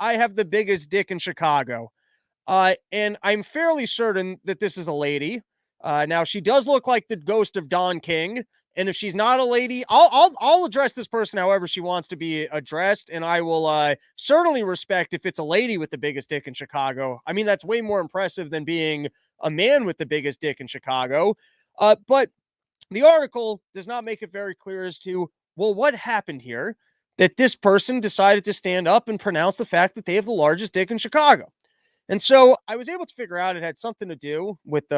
I have the biggest dick in Chicago. And I'm fairly certain that this is a lady. Now she does look like the ghost of Don King, and if she's not a lady, I'll address this person however she wants to be addressed, and I will certainly respect if it's a lady with the biggest dick in Chicago. I mean, that's way more impressive than being a man with the biggest dick in Chicago. But the article does not make it very clear as to, well, what happened here that this person decided to stand up and pronounce the fact that they have the largest dick in Chicago. And so I was able to figure out it had something to do with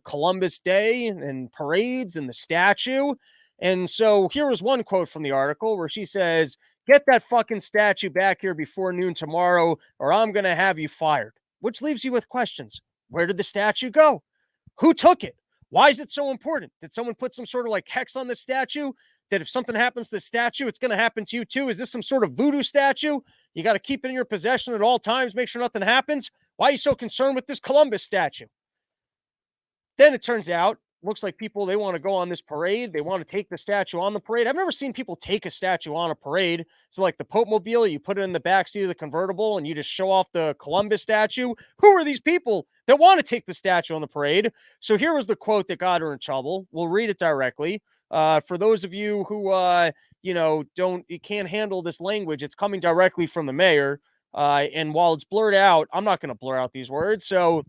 Columbus Day and parades and the statue. And so here was one quote from the article where she says, "Get that fucking statue back here before noon tomorrow, or I'm going to have you fired." Which leaves you with questions. Where did the statue go? Who took it? Why is it so important? Did someone put some sort of like hex on the statue that if something happens to the statue, it's going to happen to you too? Is this some sort of voodoo statue? You got to keep it in your possession at all times, make sure nothing happens. Why are you so concerned with this Columbus statue? Then it turns out, looks like people, they want to go on this parade. They want to take the statue on the parade. I've never seen people take a statue on a parade. So like the Pope Mobile, you put it in the backseat of the convertible and you just show off the Columbus statue. Who are these people that want to take the statue on the parade? So here was the quote that got her in trouble. We'll read it directly. For those of you who, you can't handle this language, it's coming directly from the mayor. And while it's blurred out, I'm not going to blur out these words. So,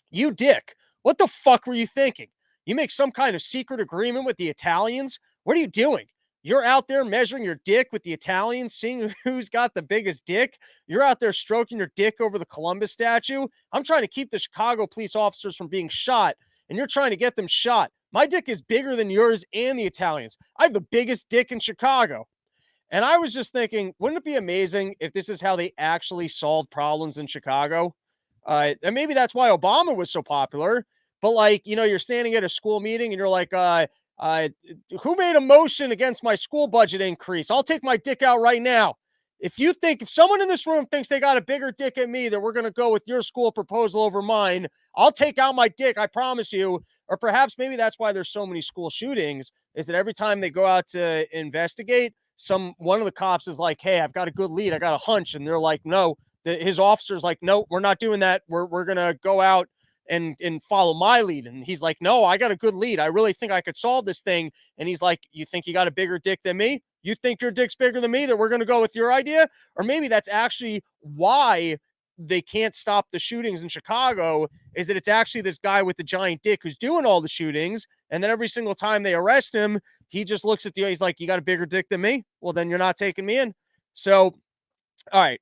you dick, what the fuck were you thinking? You make some kind of secret agreement with the Italians? What are you doing? You're out there measuring your dick with the Italians, seeing who's got the biggest dick. You're out there stroking your dick over the Columbus statue. I'm trying to keep the Chicago police officers from being shot, and you're trying to get them shot. My dick is bigger than yours and the Italians. I have the biggest dick in Chicago. And I was just thinking, wouldn't it be amazing if this is how they actually solve problems in Chicago? And maybe that's why Obama was so popular. But like, you're standing at a school meeting and you're like, uh, who made a motion against my school budget increase? I'll take my dick out right now. If someone in this room thinks they got a bigger dick at me, that we're going to go with your school proposal over mine, I'll take out my dick. I promise you. Or perhaps maybe that's why there's so many school shootings, is that every time they go out to investigate, one of the cops is like, "Hey, I've got a good lead. I got a hunch." And they're like, "No." His officer's like, "No, we're not doing that. We're going to go out and follow my lead." And he's like, "No, I got a good lead. I really think I could solve this thing." And he's like, "You think you got a bigger dick than me? You think your dick's bigger than me, that we're going to go with your idea?" Or maybe that's actually why they can't stop the shootings in Chicago, is that it's actually this guy with the giant dick who's doing all the shootings. And then every single time they arrest him, he just looks at he's like, "You got a bigger dick than me? Well, then you're not taking me in." So, all right.